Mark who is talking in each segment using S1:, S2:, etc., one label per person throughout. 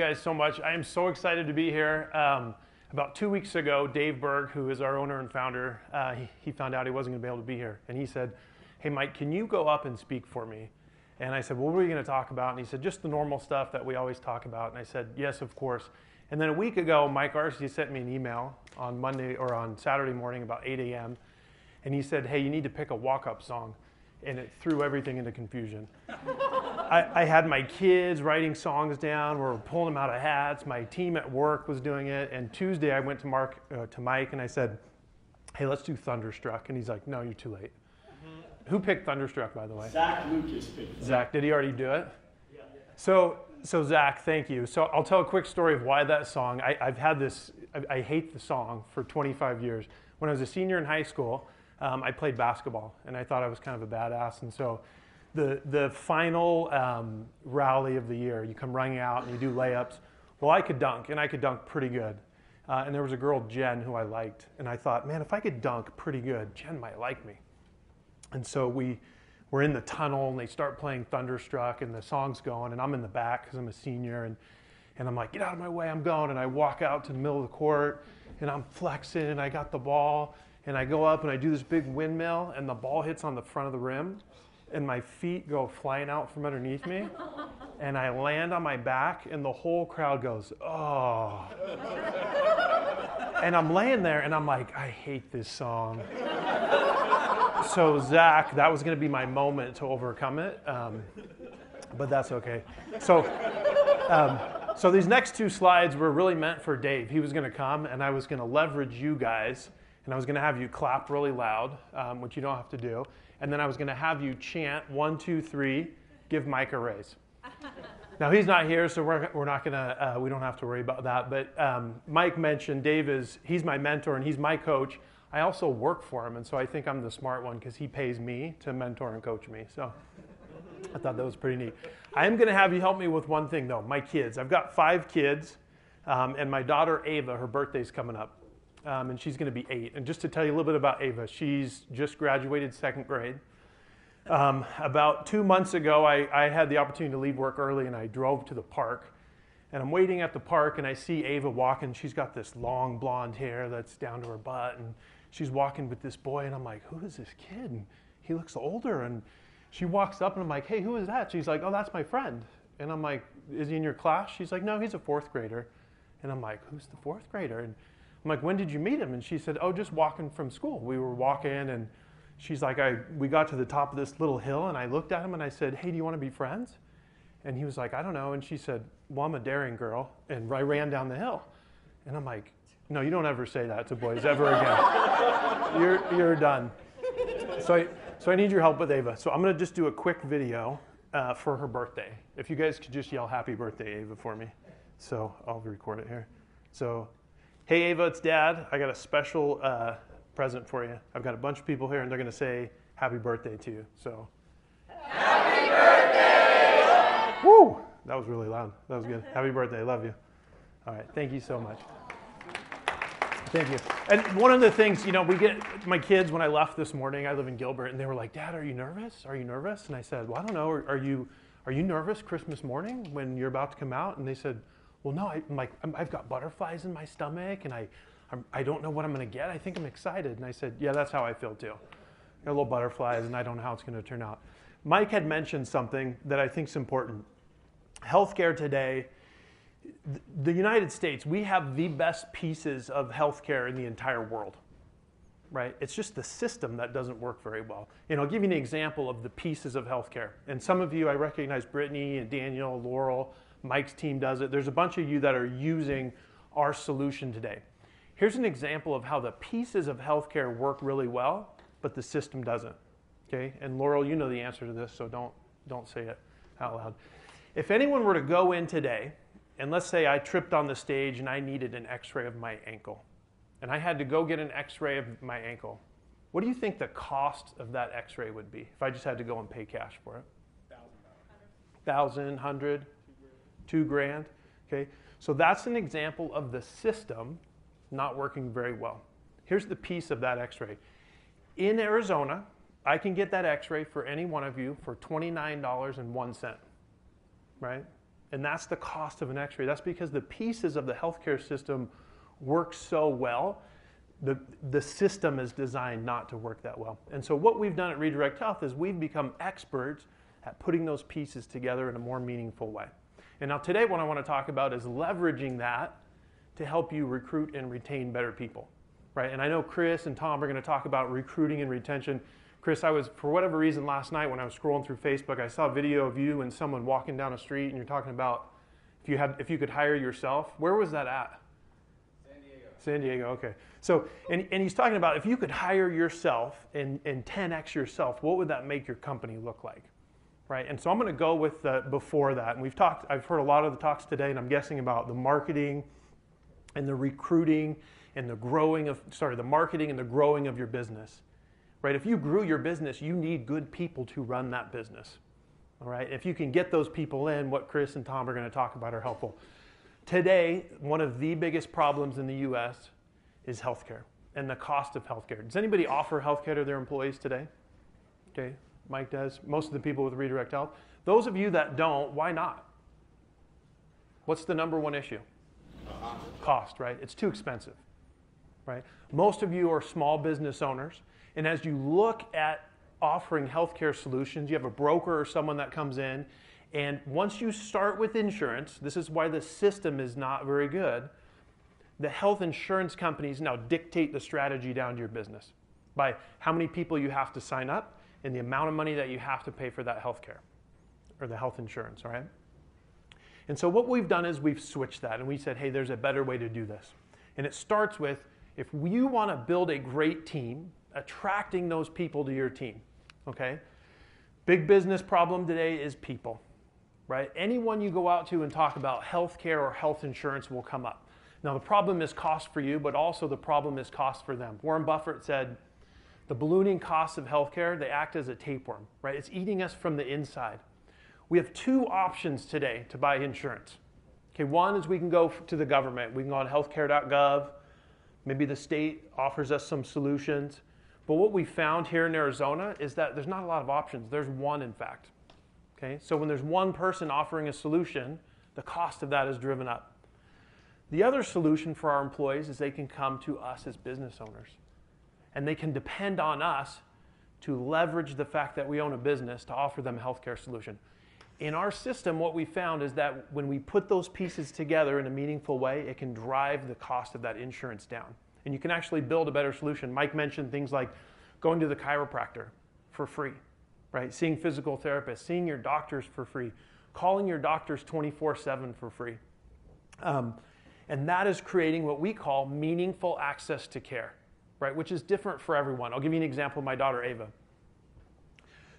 S1: guys so much. I am so excited to be here. About 2 weeks ago, Dave Berg, who is our owner and founder, he found out he wasn't going to be able to be here. And he said, hey, Mike, can you go up and speak for me? And I said, well, what are you going to talk about? And he said, just the normal stuff that we always talk about. And I said, yes, of course. And then a week ago, Mike Arce sent me an email on Monday or on Saturday morning about 8 a.m. And he said, hey, you need to pick a walk-up song. And it threw everything into confusion. I had my kids writing songs down. We were pulling them out of hats. My team at work was doing it. And Tuesday, I went to Mike, and I said, hey, let's do Thunderstruck. And he's like, no, you're too late. Who picked Thunderstruck, by the way?
S2: Zach Lucas picked it.
S1: Zach, did he already do it?
S2: Yeah.
S1: So Zach, thank you. So I'll tell a quick story of why that song. I've had this, I hate the song for 25 years. When I was a senior in high school, I played basketball, and I thought I was kind of a badass. And so the final rally of the year, you come running out and you do layups. Well, I could dunk, and I could dunk pretty good. And there was a girl, Jen, who I liked. And I thought, man, if I could dunk pretty good, Jen might like me. And so we're in the tunnel, and they start playing Thunderstruck, and the song's going, and I'm in the back because I'm a senior, and I'm like, get out of my way, I'm going. And I walk out to the middle of the court, and I'm flexing, and I got the ball, and I go up, and I do this big windmill, and the ball hits on the front of the rim, and my feet go flying out from underneath me, and I land on my back, and the whole crowd goes, oh. And I'm laying there, and I'm like, I hate this song. So Zach, that was going to be my moment to overcome it, but that's okay. So these next two slides were really meant for Dave. He was going to come, and I was going to leverage you guys, and I was going to have you clap really loud, which you don't have to do, and then I was going to have you chant 1, 2, 3, give Mike a raise. Now he's not here, so we're not going to we don't have to worry about that. But Mike mentioned Dave he's my mentor and he's my coach. I also work for him, and so I think I'm the smart one because he pays me to mentor and coach me. So I thought that was pretty neat. I am going to have you help me with one thing, though, my kids. I've got 5 kids, and my daughter, Ava, her birthday's coming up, and she's going to be 8. And just to tell you a little bit about Ava, she's just graduated 2nd grade. About 2 months ago, I had the opportunity to leave work early, and I drove to the park. And I'm waiting at the park, and I see Ava walking. She's got this long blonde hair that's down to her butt, and she's walking with this boy, and I'm like, who is this kid? And he looks older, and she walks up, and I'm like, hey, who is that? She's like, oh, that's my friend. And I'm like, is he in your class? She's like, no, he's a 4th grader. And I'm like, who's the 4th grader? And I'm like, when did you meet him? And she said, oh, just walking from school. We were walking, and she's like, we got to the top of this little hill, and I looked at him, and I said, hey, do you want to be friends? And he was like, I don't know. And she said, well, I'm a daring girl. And I ran down the hill. And I'm like, no, you don't ever say that to boys ever again. You're done. So I need your help with Ava. So I'm going to just do a quick video for her birthday. If you guys could just yell happy birthday, Ava, for me. So I'll record it here. So, hey, Ava, it's Dad. I got a special present for you. I've got a bunch of people here, and they're going to say happy birthday to you. So,
S3: happy birthday!
S1: Woo! That was really loud. That was good. Happy birthday. Love you. All right. Thank you so much. Thank you. And one of the things, we get my kids, when I left this morning, I live in Gilbert, and they were like, Dad, are you nervous? Are you nervous? And I said, well, I don't know. Are you nervous Christmas morning when you're about to come out? And they said, well, no, I've got butterflies in my stomach, and I don't know what I'm going to get. I think I'm excited. And I said, yeah, that's how I feel too. Got little butterflies, and I don't know how it's going to turn out. Mike had mentioned something that I think is important. Healthcare today, the United States, we have the best pieces of healthcare in the entire world, right? It's just the system that doesn't work very well. And I'll give you an example of the pieces of healthcare. And some of you, I recognize Brittany and Daniel, Laurel, Mike's team does it. There's a bunch of you that are using our solution today. Here's an example of how the pieces of healthcare work really well, but the system doesn't. Okay, and Laurel, you know the answer to this, so don't say it out loud. If anyone were to go in today, and let's say I tripped on the stage and I needed an x-ray of my ankle, and I had to go get an x-ray of my ankle, what do you think the cost of that x-ray would be if I just had to go and pay cash for it? $1,000, $100, $2,000, okay? So that's an example of the system not working very well. Here's the piece of that x-ray. In Arizona, I can get that x-ray for any one of you for $29.01, right? And that's the cost of an x-ray. That's because the pieces of the healthcare system work so well. The system is designed not to work that well. And so what we've done at Redirect Health is we've become experts at putting those pieces together in a more meaningful way. And now today what I want to talk about is leveraging that to help you recruit and retain better people, right? And I know Chris and Tom are going to talk about recruiting and retention. Chris, I was, for whatever reason last night when I was scrolling through Facebook, I saw a video of you and someone walking down a street and you're talking about if you could hire yourself. Where was that at?
S2: San Diego.
S1: San Diego, okay. So, and he's talking about if you could hire yourself and 10x yourself, what would that make your company look like? Right? And so I'm going to go with before that. And I've heard a lot of the talks today, and I'm guessing about the marketing and the recruiting and the marketing and the growing of your business. Right? If you grew your business, you need good people to run that business. All right? If you can get those people in, what Chris and Tom are going to talk about are helpful. Today, one of the biggest problems in the U.S. is healthcare and the cost of healthcare. Does anybody offer healthcare to their employees today? Okay, Mike does. Most of the people with Redirect Health. Those of you that don't, why not? What's the number one issue? Cost, right? It's too expensive, right? Most of you are small business owners. And as you look at offering healthcare solutions, you have a broker or someone that comes in, and once you start with insurance, this is why the system is not very good, the health insurance companies now dictate the strategy down to your business by how many people you have to sign up and the amount of money that you have to pay for that healthcare or the health insurance, all right? And so what we've done is we've switched that, and we said, hey, there's a better way to do this. And it starts with, if you want to build a great team, attracting those people to your team, okay? Big business problem today is people, right? Anyone you go out to and talk about healthcare or health insurance will come up. Now, the problem is cost for you, but also the problem is cost for them. Warren Buffett said, the ballooning costs of healthcare, they act as a tapeworm, right? It's eating us from the inside. We have two options today to buy insurance. Okay, one is we can go to the government. We can go on healthcare.gov. Maybe the state offers us some solutions. But what we found here in Arizona is that there's not a lot of options. There's one, in fact. Okay, so when there's one person offering a solution, the cost of that is driven up. The other solution for our employees is they can come to us as business owners. And they can depend on us to leverage the fact that we own a business to offer them a healthcare solution. In our system, what we found is that when we put those pieces together in a meaningful way, it can drive the cost of that insurance down. And you can actually build a better solution. Mike mentioned things like going to the chiropractor for free, right? Seeing physical therapists, seeing your doctors for free, calling your doctors 24/7 for free. And that is creating what we call meaningful access to care, right? Which is different for everyone. I'll give you an example of my daughter, Ava.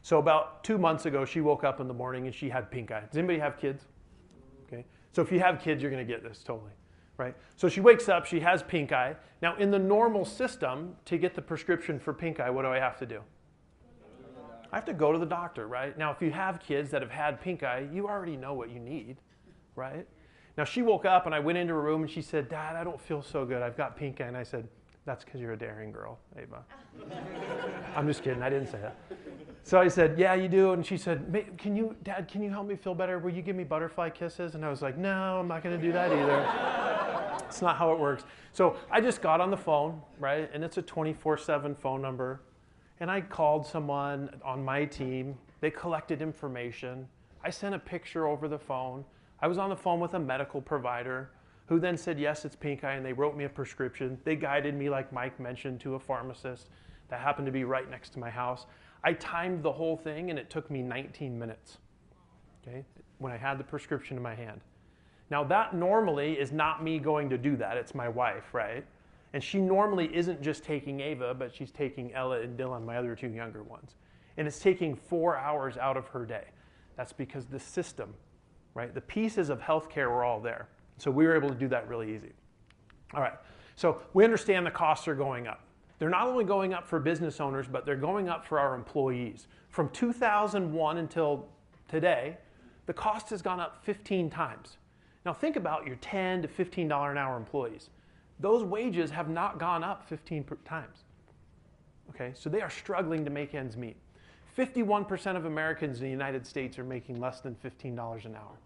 S1: So about 2 months ago, she woke up in the morning and she had pink eye. Does anybody have kids? Okay. So if you have kids, you're going to get this totally, right? So she wakes up, she has pink eye. Now in the normal system, to get the prescription for pink eye, what do I have to do? I have to go to the doctor, right? Now if you have kids that have had pink eye, you already know what you need, right? Now she woke up and I went into her room and she said, Dad, I don't feel so good. I've got pink eye. And I said, that's because you're a daring girl, Ava. I'm just kidding. I didn't say that. So I said, yeah, you do. And she said, Dad, can you help me feel better? Will you give me butterfly kisses? And I was like, no, I'm not going to do that either. It's not how it works. So I just got on the phone, right? And it's a 24/7 phone number. And I called someone on my team. They collected information. I sent a picture over the phone. I was on the phone with a medical provider who then said, yes, it's pink eye, and they wrote me a prescription. They guided me, like Mike mentioned, to a pharmacist that happened to be right next to my house. I timed the whole thing, and it took me 19 minutes, okay, when I had the prescription in my hand. Now, that normally is not me going to do that. It's my wife, right? And she normally isn't just taking Ava, but she's taking Ella and Dylan, my other two younger ones. And it's taking 4 hours out of her day. That's because the system, right? The pieces of healthcare were all there. So we were able to do that really easy. All right, so we understand the costs are going up. They're not only going up for business owners, but they're going up for our employees. From 2001 until today, the cost has gone up 15 times. Now think about your $10 to $15 an hour employees. Those wages have not gone up 15 times. Okay, so they are struggling to make ends meet. 51% of Americans in the United States are making less than $15 an hour.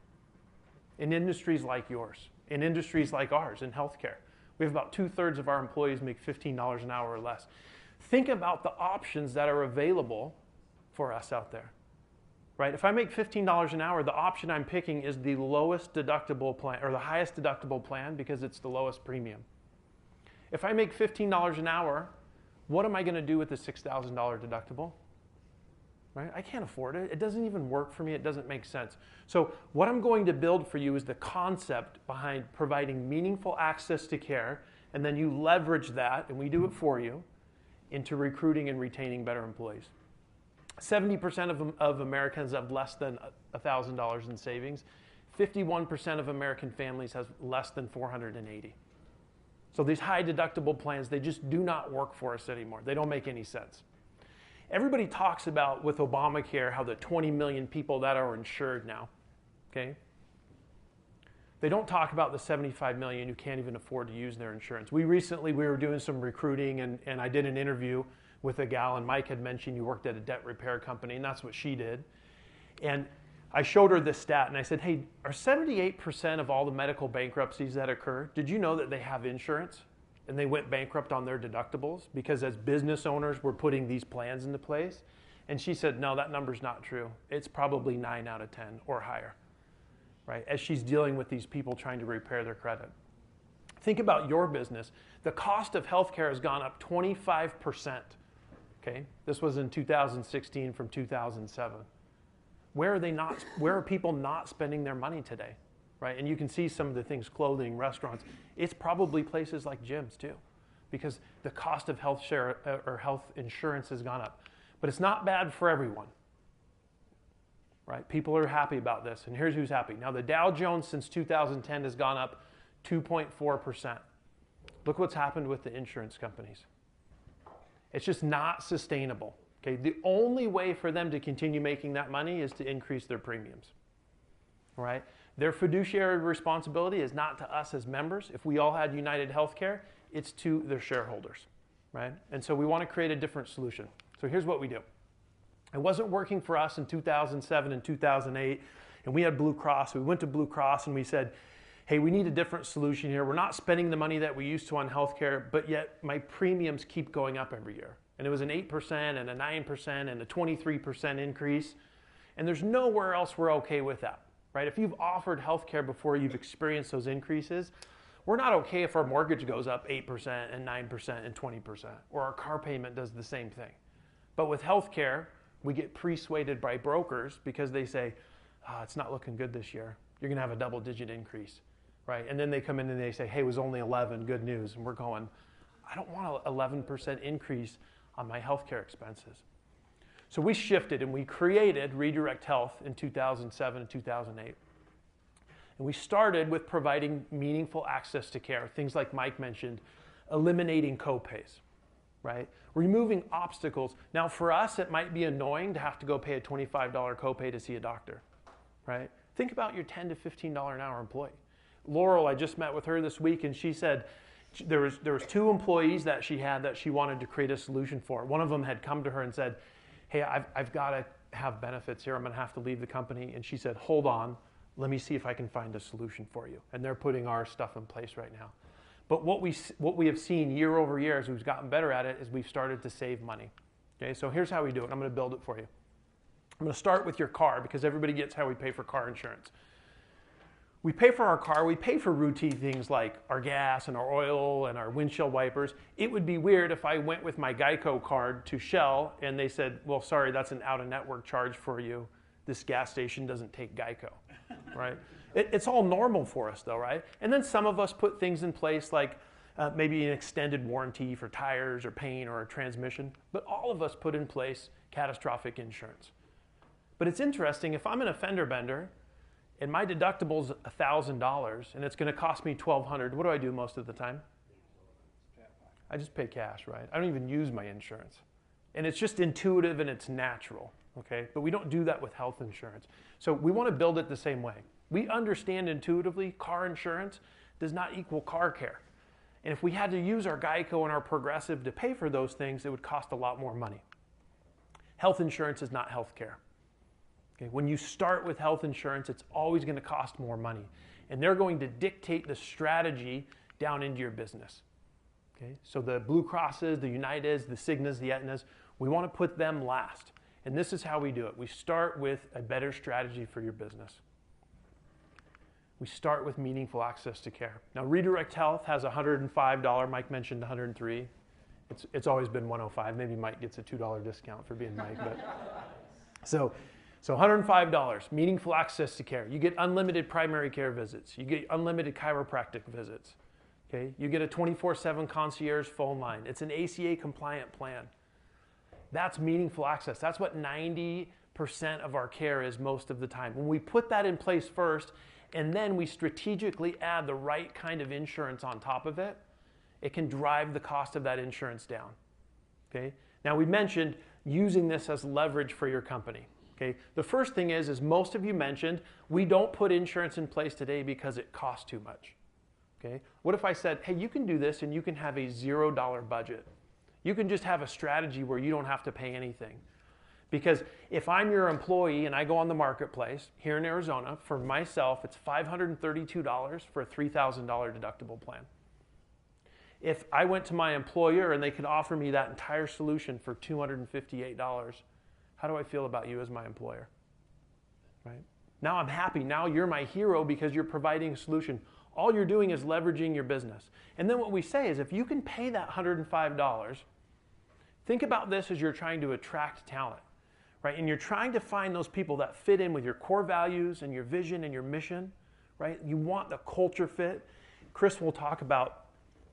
S1: in industries like yours, in industries like ours, in healthcare. We have about 2/3 of our employees make $15 an hour or less. Think about the options that are available for us out there, right? If I make $15 an hour, the option I'm picking is the lowest deductible plan, or the highest deductible plan, because it's the lowest premium. If I make $15 an hour, what am I going to do with the $6,000 deductible? Right? I can't afford it. It doesn't even work for me. It doesn't make sense. So what I'm going to build for you is the concept behind providing meaningful access to care, and then you leverage that, and we do it for you, into recruiting and retaining better employees. 70% of Americans have less than $1,000 in savings. 51% of American families have less than $480. So these high deductible plans, they just do not work for us anymore. They don't make any sense. Everybody talks about, with Obamacare, how the 20 million people that are insured now, okay? They don't talk about the 75 million who can't even afford to use their insurance. We were doing some recruiting, and I did an interview with a gal, and Mike had mentioned you worked at a debt repair company, and that's what she did. And I showed her this stat, and I said, hey, are 78% of all the medical bankruptcies that occur, did you know that they have insurance? And they went bankrupt on their deductibles because as business owners we're putting these plans into place? And she said, no, that number's not true. It's probably 9 out of 10 or higher, right? As she's dealing with these people trying to repair their credit. Think about your business. The cost of healthcare has gone up 25%, okay? This was in 2016 from 2007. Where are people not spending their money today? Right? And you can see some of the things, clothing, restaurants. It's probably places like gyms too, because the cost of health insurance has gone up. But it's not bad for everyone. Right? People are happy about this, and here's who's happy. Now the Dow Jones since 2010 has gone up 2.4%. Look what's happened with the insurance companies. It's just not sustainable. Okay? The only way for them to continue making that money is to increase their premiums. All right? Their fiduciary responsibility is not to us as members. If we all had United Healthcare, it's to their shareholders, right? And so we want to create a different solution. So here's what we do. It wasn't working for us in 2007 and 2008, and we had Blue Cross. We went to Blue Cross and we said, hey, we need a different solution here. We're not spending the money that we used to on healthcare, but yet my premiums keep going up every year. And it was an 8% and a 9% and a 23% increase, and there's nowhere else we're okay with that. Right? If you've offered healthcare before, you've experienced those increases, we're not okay if our mortgage goes up 8% and 9% and 20%, or our car payment does the same thing. But with healthcare, we get persuaded by brokers because they say, it's not looking good this year. You're going to have a double-digit increase, right? And then they come in and they say, hey, it was only 11, good news. And we're going, I don't want an 11% increase on my healthcare expenses. So we shifted and we created Redirect Health in 2007 and 2008. And we started with providing meaningful access to care, things like Mike mentioned, eliminating copays, right? Removing obstacles. Now for us, it might be annoying to have to go pay a $25 copay to see a doctor, right? Think about your $10 to $15 an hour employee. Laurel, I just met with her this week, and she said there was 2 employees that she had that she wanted to create a solution for. One of them had come to her and said, hey, I've got to have benefits here. I'm going to have to leave the company. And she said, hold on. Let me see if I can find a solution for you. And they're putting our stuff in place right now. But what we have seen year over year as we've gotten better at it is we've started to save money. Okay, so here's how we do it. I'm going to build it for you. I'm going to start with your car because everybody gets how we pay for car insurance. We pay for our car, we pay for routine things like our gas and our oil and our windshield wipers. It would be weird if I went with my Geico card to Shell and they said, well, sorry, that's an out-of-network charge for you. This gas station doesn't take Geico, right? It's all normal for us though, right? And then some of us put things in place like maybe an extended warranty for tires or paint or a transmission, but all of us put in place catastrophic insurance. But it's interesting, if I'm an fender bender, and my deductible's $1,000, and it's going to cost me $1,200. What do I do most of the time? I just pay cash, right? I don't even use my insurance. And it's just intuitive and it's natural, okay? But we don't do that with health insurance. So we want to build it the same way. We understand intuitively car insurance does not equal car care. And if we had to use our Geico and our Progressive to pay for those things, it would cost a lot more money. Health insurance is not health care. Okay, when you start with health insurance, it's always going to cost more money. and they're going to dictate the strategy down into your business. Okay? So the Blue Crosses, the Uniteds, the Cignas, the Aetnas, we want to put them last. And this is how we do it. We start with a better strategy for your business. We start with meaningful access to care. Now, Redirect Health has $105. Mike mentioned $103. It's always been $105. Maybe Mike gets a $2 discount for being Mike. But so $105, meaningful access to care. You get unlimited primary care visits. You get unlimited chiropractic visits. Okay? You get a 24/7 concierge phone line. It's an ACA compliant plan. That's meaningful access. That's what 90% of our care is most of the time. When we put that in place first, and then we strategically add the right kind of insurance on top of it, it can drive the cost of that insurance down. Okay? Now, we mentioned using this as leverage for your company. Okay? The first thing is most of you mentioned, we don't put insurance in place today because it costs too much. Okay? What if I said, hey, you can do this and you can have a $0 budget. You can just have a strategy where you don't have to pay anything. Because if I'm your employee and I go on the marketplace here in Arizona, for myself, it's $532 for a $3,000 deductible plan. If I went to my employer and they could offer me that entire solution for $258, how do I feel about you as my employer? Right? Now I'm happy. Now you're my hero because you're providing a solution. All you're doing is leveraging your business. And then what we say is if you can pay that $105, think about this as you're trying to attract talent. Right? And you're trying to find those people that fit in with your core values and your vision and your mission, right? You want the culture fit. Chris will talk about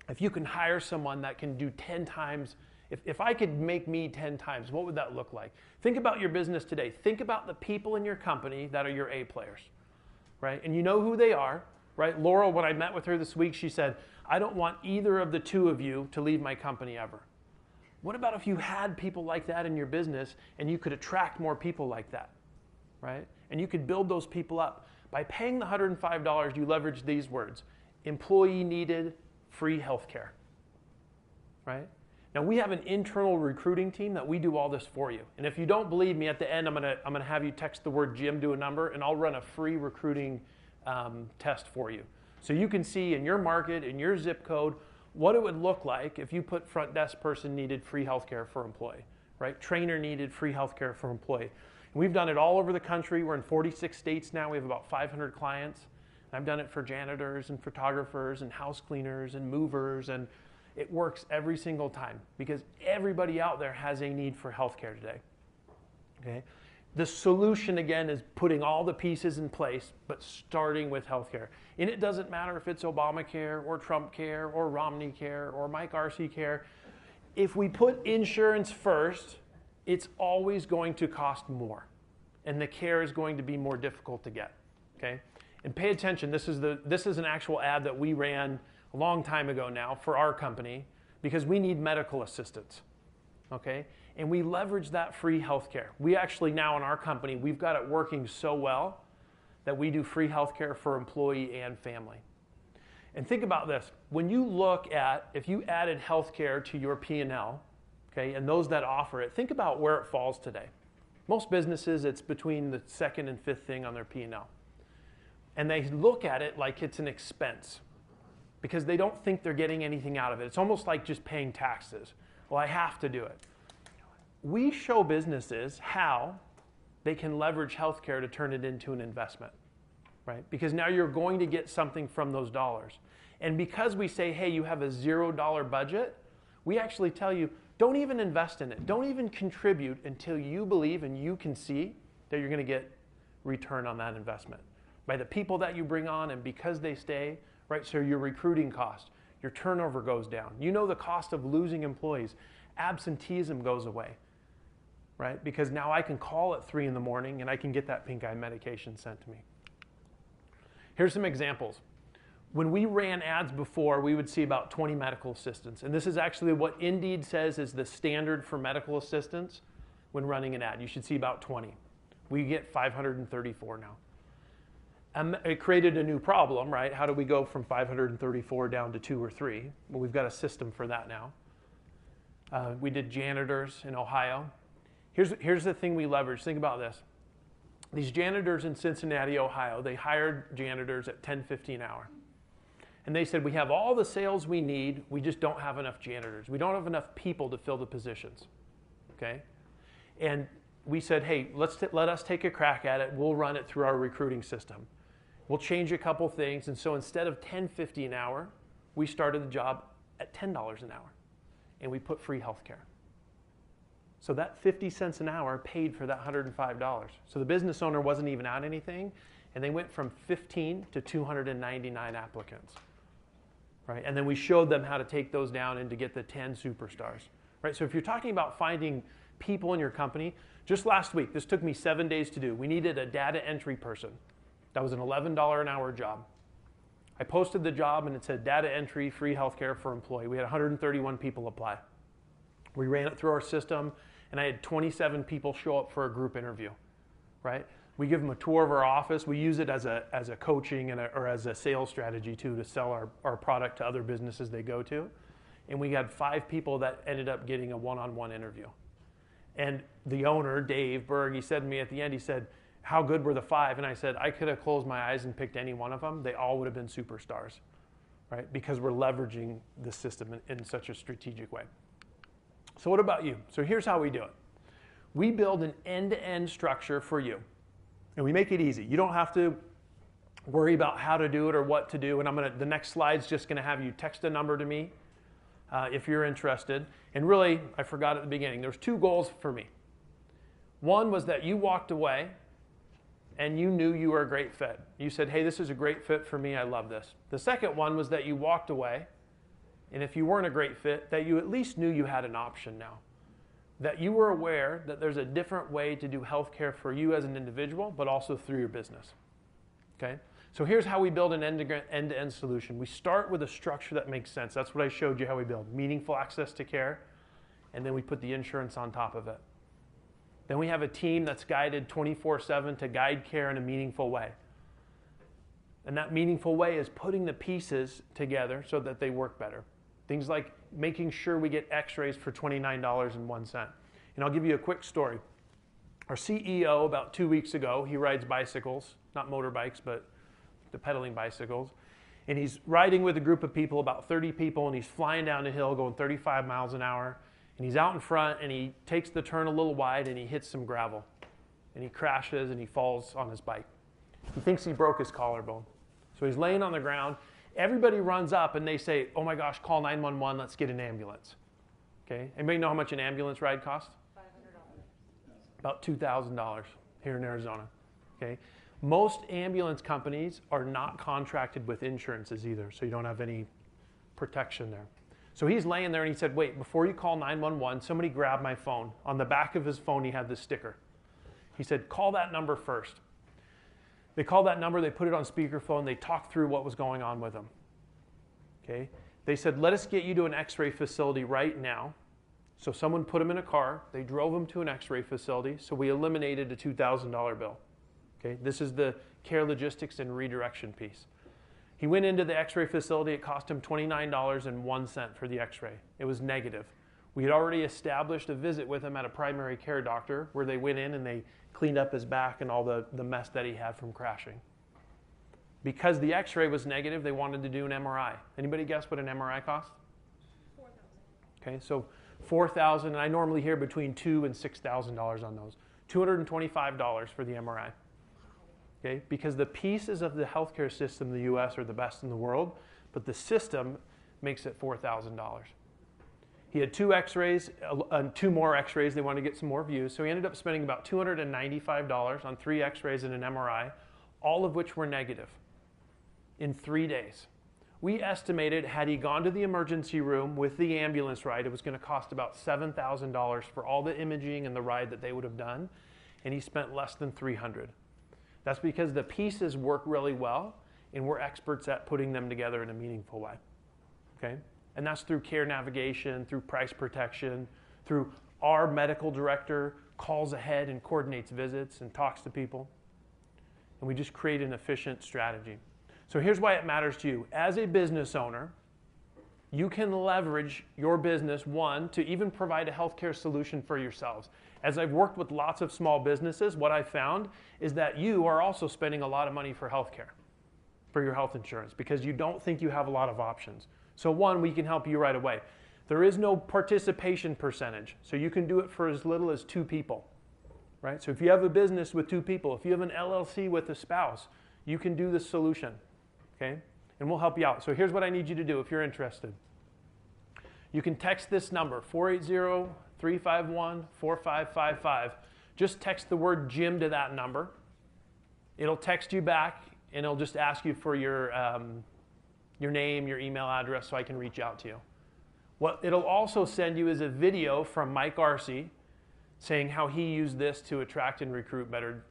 S1: if you can hire someone that can do 10 times, if I could make me 10 times, what would that look like? Think about your business today. Think about the people in your company that are your A players, right? And you know who they are, right? Laurel, when I met with her this week, she said, I don't want either of the two of you to leave my company ever. What about if you had people like that in your business and you could attract more people like that, right? And you could build those people up. By paying the $105, you leverage these words: employee needed, free healthcare, right? Now we have an internal recruiting team that we do all this for you. And if you don't believe me, at the end I'm gonna have you text the word Jim to a number, and I'll run a free recruiting test for you. So you can see in your market, in your zip code, what it would look like if you put front desk person needed free healthcare for employee, right? Trainer needed free healthcare for employee. And we've done it all over the country. We're in 46 states now. We have about 500 clients. And I've done it for janitors and photographers and house cleaners and movers, and it works every single time because everybody out there has a need for healthcare today. Okay? The solution, again, is putting all the pieces in place, but starting with healthcare. And it doesn't matter if it's Obamacare or Trump Care or Romney Care or Mike Arce Care. If we put insurance first, it's always going to cost more, and the care is going to be more difficult to get. Okay? And pay attention. This is an actual ad that we ran a long time ago now for our company because we need medical assistance. Okay? And we leverage that free healthcare. We actually now in our company, we've got it working so well that we do free healthcare for employee and family. And think about this. When you look at, if you added healthcare to your P&L, okay, and those that offer it, think about where it falls today. Most businesses, it's between the second and fifth thing on their P&L. And they look at it like it's an expense because they don't think they're getting anything out of it. It's almost like just paying taxes. Well, I have to do it. We show businesses how they can leverage healthcare to turn it into an investment, right? Because now you're going to get something from those dollars. And because we say, hey, you have a $0 budget, we actually tell you, don't even invest in it. Don't even contribute until you believe and you can see that you're going to get return on that investment by the people that you bring on and because they stay, right? So your recruiting cost, your turnover goes down. You know the cost of losing employees. Absenteeism goes away, right? Because now I can call at 3 in the morning and I can get that pink eye medication sent to me. Here's some examples. When we ran ads before, we would see about 20 medical assistants. And this is actually what Indeed says is the standard for medical assistants when running an ad. You should see about 20. We get 534 now. It created a new problem, right? How do we go from 534 down to 2 or 3? Well, we've got a system for that now. We did janitors in Ohio. Here's the thing we leverage. Think about this. these janitors in Cincinnati, Ohio, they hired janitors at $10.50 an hour. And they said, we have all the sales we need, we just don't have enough janitors. We don't have enough people to fill the positions, okay? And we said, hey, let us take a crack at it. We'll run it through our recruiting system. We'll change a couple things. And so instead of $10.50 an hour, we started the job at $10 an hour. And we put free health care. So that 50 cents an hour paid for that $105. So the business owner wasn't even out anything, and they went from 15 to 299 applicants, right? And then we showed them how to take those down and to get the 10 superstars, right? So if you're talking about finding people in your company, just last week, this took me 7 days to do. We needed a data entry person. That was an $11 an hour job. I posted the job and it said data entry, free healthcare for employee. We had 131 people apply. We ran it through our system, and I had 27 people show up for a group interview, right? We give them a tour of our office. We use it as a coaching or as a sales strategy, too, to sell our product to other businesses they go to. And we had 5 people that ended up getting a one-on-one interview. And the owner, Dave Berg, he said to me at the end, he said, how good were the 5? And I said, I could have closed my eyes and picked any one of them. They all would have been superstars, right? Because we're leveraging the system in such a strategic way. So what about you? So here's how we do it. We build an end-to-end structure for you, and we make it easy. You don't have to worry about how to do it or what to do. And the next slide's just gonna have you text a number to me if you're interested. And really, I forgot at the beginning, there's 2 goals for me. One was that you walked away and you knew you were a great fit. You said, hey, this is a great fit for me, I love this. The second one was that you walked away, and if you weren't a great fit, that you at least knew you had an option now. That you were aware that there's a different way to do healthcare for you as an individual, but also through your business, okay? So here's how we build an end-to-end solution. We start with a structure that makes sense. That's what I showed you how we build. Meaningful access to care, and then we put the insurance on top of it. Then we have a team that's guided 24/7 to guide care in a meaningful way. And that meaningful way is putting the pieces together so that they work better. Things like making sure we get x-rays for $29.01. And I'll give you a quick story. Our CEO, about 2 weeks ago, he rides bicycles, not motorbikes, but the pedaling bicycles. And he's riding with a group of people, about 30 people, and he's flying down the hill going 35 miles an hour. And he's out in front, and he takes the turn a little wide, and he hits some gravel. And he crashes, and he falls on his bike. He thinks he broke his collarbone. So he's laying on the ground. Everybody runs up, and they say, oh my gosh, call 911, let's get an ambulance. Okay? Anybody know how much an ambulance ride costs?
S3: $500.
S1: About $2,000 here in Arizona. Okay? Most ambulance companies are not contracted with insurances either, so you don't have any protection there. So he's laying there and he said, wait, before you call 911, somebody grab my phone. On the back of his phone, he had this sticker. He said, call that number first. They called that number, they put it on speakerphone, they talked through what was going on with him. Okay? They said, let us get you to an x-ray facility right now. So someone put him in a car, they drove him to an x-ray facility, so we eliminated a $2,000 bill. Okay? This is the care logistics and redirection piece. He went into the x-ray facility. It cost him $29.01 for the x-ray. It was negative. We had already established a visit with him at a primary care doctor where they went in and they cleaned up his back and all the mess that he had from crashing. Because the x-ray was negative, they wanted to do an MRI. Anybody guess what an MRI costs?
S3: $4,000.
S1: Okay, so $4,000, and I normally hear between $2,000 and $6,000 on those. $225 for the MRI. Okay? Because the pieces of the healthcare system in the U.S. are the best in the world, but the system makes it $4,000. He had 2 x-rays, 2 more x-rays. They wanted to get some more views. So he ended up spending about $295 on 3 x-rays and an MRI, all of which were negative in 3 days. We estimated had he gone to the emergency room with the ambulance ride, it was going to cost about $7,000 for all the imaging and the ride that they would have done, and he spent less than $300. That's because the pieces work really well, and we're experts at putting them together in a meaningful way. Okay? And that's through care navigation, through price protection, through our medical director calls ahead and coordinates visits and talks to people. And we just create an efficient strategy. So here's why it matters to you. As a business owner, you can leverage your business, one, to even provide a healthcare solution for yourselves. As I've worked with lots of small businesses, what I've found is that you are also spending a lot of money for healthcare, for your health insurance, because you don't think you have a lot of options. So one, we can help you right away. There is no participation percentage, so you can do it for as little as 2 people, right? So if you have a business with 2 people, if you have an LLC with a spouse, you can do this solution, okay? And we'll help you out. So here's what I need you to do if you're interested. You can text this number, 480-351-4555. Just text the word Jim to that number. It'll text you back, and it'll just ask you for your name, your email address, so I can reach out to you. What it'll also send you is a video from Mike Arce saying how he used this to attract and recruit better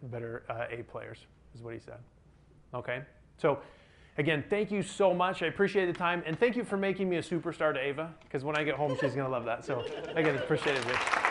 S1: A players, is what he said. Okay? So, again, thank you so much. I appreciate the time. And thank you for making me a superstar to Ava, because when I get home, she's going to love that. So, again, appreciate it, Rich.